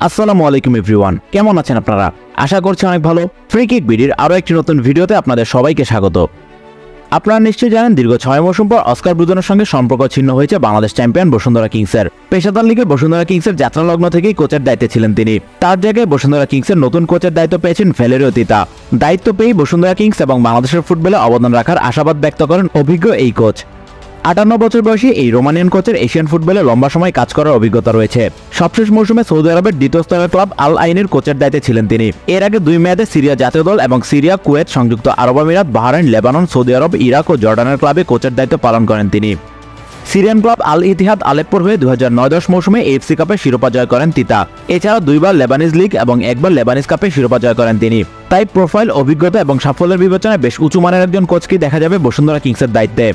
আসসালামু আলাইকুম এভরিওয়ান, কেমন আছেন আপনারা? আশা করছি অনেক ভালো। ফ্রি কিক বিডির আরও একটি নতুন ভিডিওতে আপনাদের সবাইকে স্বাগত। আপনারা নিশ্চয়ই জানেন, দীর্ঘ 6 মৌসুম পর অস্কার ব্রুজনের সঙ্গে সম্পর্ক ছিন্ন হয়েছে বাংলাদেশ চ্যাম্পিয়ন বসুন্ধরা কিংসের। পেশাদার লিগে বসুন্ধরা কিংসের যাত্রালগ্ন থেকেই কোচের দায়িত্বে ছিলেন তিনি। তার জায়গায় বসুন্ধরা কিংসের নতুন কোচের দায়িত্ব পেয়েছেন ভ্যালেরিও তিতা। দায়িত্ব পেয়েই বসুন্ধরা কিংস এবং বাংলাদেশের ফুটবলে অবদান রাখার আশাবাদ ব্যক্ত করেন অভিজ্ঞ এই কোচ। 58 বছর বয়সী এই রোমানিয়ান কোচের এশিয়ান ফুটবলে লম্বা সময় কাজ করার অভিজ্ঞতা রয়েছে। সবশেষ মৌসুমে সৌদি আরবের দ্বিতীয় স্তরের ক্লাব আল আইনের কোচের দায়িত্বে ছিলেন তিনি। এর আগে 2 মেয়াদে সিরিয়া জাতীয় দল এবং সিরিয়া, কুয়েত, সংযুক্ত আরব আমিরাত, বাহরাইন, লেবানন, সৌদি আরব, ইরাক ও জর্ডানের ক্লাবে কোচের দায়িত্ব পালন করেন তিনি। সিরিয়ান ক্লাব আল ইতিহাদ আলেপ্পোর হয়ে 2009-10 মৌসুমে এএফসি কাপে শিরোপা জয় করেন তিতা। এছাড়া 2বার লেবানিজ লিগ এবং 1বার লেবানিজ কাপে শিরোপা জয় করেন তিনি। তাই প্রোফাইল, অভিজ্ঞতা এবং সাফল্যের বিবেচনায় বেশ উঁচু মানের একজন কোচকে দেখা যাবে বসুন্ধরা কিংসের দায়িত্বে।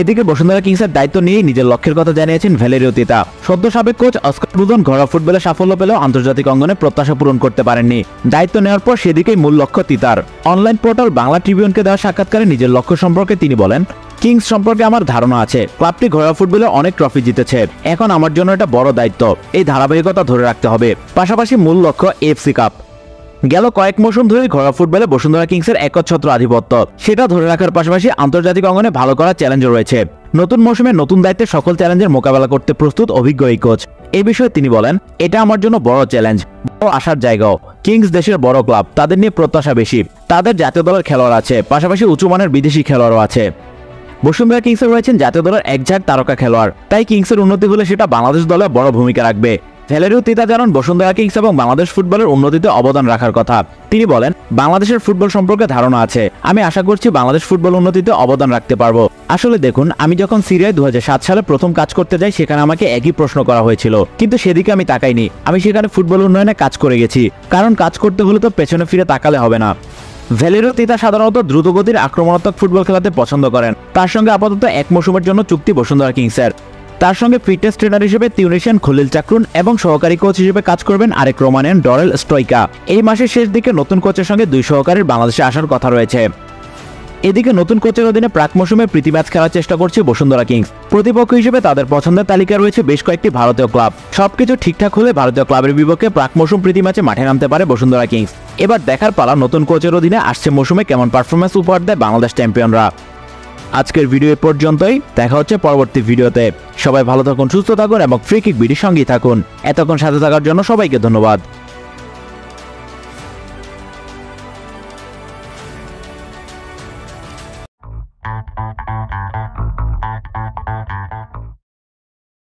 এদিকে বসুন্ধরা কিংসের দায়িত্ব নিয়েই নিজের লক্ষ্যের কথা জানিয়েছেন ভ্যালেরিও তিতা। সদ্য সাবেক কোচ অস্কার ব্রুজন ঘরোয়া ফুটবলে সাফল্য পেলেও আন্তর্জাতিক অঙ্গনে প্রত্যাশা পূরণ করতে পারেননি। দায়িত্ব নেওয়ার পর সেদিকেই মূল লক্ষ্য তিতার। অনলাইন পোর্টাল বাংলা ট্রিবিউনকে দেওয়া সাক্ষাৎকারে নিজের লক্ষ্য সম্পর্কে তিনি বলেন, কিংস সম্পর্কে আমার ধারণা আছে। ক্লাবটি ঘরোয়া ফুটবলে অনেক ট্রফি জিতেছে। এখন আমার জন্য এটা বড় দায়িত্ব। এই ধারাবাহিকতা ধরে রাখতে হবে। পাশাপাশি মূল লক্ষ্য এএফসি কাপ। গেল কয়েক মৌসুম ধরে ঘরোয়া ফুটবলে বসুন্ধরা কিংসের একচ্ছত্র আধিপত্য, সেটা ধরে রাখার পাশাপাশি আন্তর্জাতিক অঙ্গনে ভালো করার চ্যালেঞ্জও রয়েছে। নতুন মৌসুমে নতুন দায়িত্বে সকল চ্যালেঞ্জের মোকাবেলা করতে প্রস্তুত অভিজ্ঞ এই কোচ। এই বিষয়ে তিনি বলেন, এটা আমার জন্য বড় চ্যালেঞ্জ, বড় আশার জায়গাও। কিংস দেশের বড় ক্লাব, তাদের নিয়ে প্রত্যাশা বেশি। তাদের জাতীয় দলের খেলোয়াড় আছে, পাশাপাশি উঁচু মানের বিদেশি খেলোয়াড়ও আছে। বসুন্ধরা কিংসে রয়েছেন জাতীয় দলের এক ঝাঁক তারকা খেলোয়াড়। তাই কিংসের উন্নতি হলে সেটা বাংলাদেশ দলে বড় ভূমিকা রাখবে। ভ্যালেরিও তিতা জানান, বসুন্ধরা কিংস এবং বাংলাদেশ ফুটবলের উন্নতিতে অবদান রাখার কথা। তিনি বলেন, বাংলাদেশের ফুটবল সম্পর্কে ধারণা আছে। আমি আশা করছি বাংলাদেশ ফুটবল উন্নতিতে অবদান রাখতে পারবো। আসলে দেখুন, আমি যখন সিরিয়ায় 2007 সালে প্রথম কাজ করতে যাই, সেখানে আমাকে একই প্রশ্ন করা হয়েছিল, কিন্তু সেদিকে আমি তাকাইনি। আমি সেখানে ফুটবল উন্নয়নে কাজ করে গেছি, কারণ কাজ করতে হলে তো পেছনে ফিরে তাকালে হবে না। ভ্যালেরিও তিতা সাধারণত দ্রুতগতির আক্রমণাত্মক ফুটবল খেলাতে পছন্দ করেন। তার সঙ্গে আপাতত 1 মৌসুমের জন্য চুক্তি বসুন্ধরা কিংসের। তার সঙ্গে ফিটনেস ট্রেনার হিসেবে তিউনিশিয়ান খলিল চাকরুন এবং সহকারী কোচ হিসেবে কাজ করবেন আরেক রোমানিয়ান ডরেল স্ট্রয়কা। এই মাসের শেষ দিকে নতুন কোচের সঙ্গে 2 সহকারীর বাংলাদেশে আসার কথা রয়েছে। এদিকে নতুন কোচের অধীনে প্রাক মৌসুমে প্রীতি ম্যাচ খেলার চেষ্টা করছে বসুন্ধরা কিংস। প্রতিপক্ষ হিসেবে তাদের পছন্দের তালিকা রয়েছে বেশ কয়েকটি ভারতীয় ক্লাব। সবকিছু ঠিকঠাক হলে ভারতীয় ক্লাবের বিপক্ষে প্রাক মৌসুম প্রীতি ম্যাচে মাঠে নামতে পারে বসুন্ধরা কিংস। এবার দেখার পালা নতুন কোচের অধীনে আসছে মৌসুমে কেমন পারফরমেন্স উপহার দেয় বাংলাদেশ চ্যাম্পিয়নরা। আজকের ভিডিও পর্যন্তই, দেখা হচ্ছে পরবর্তী ভিডিওতে। সবাই ভালো থাকুন, সুস্থ থাকুন এবং ফ্রি কিক বিডির সঙ্গেই থাকুন। এতক্ষণ সাথে থাকার জন্য সবাইকে ধন্যবাদ।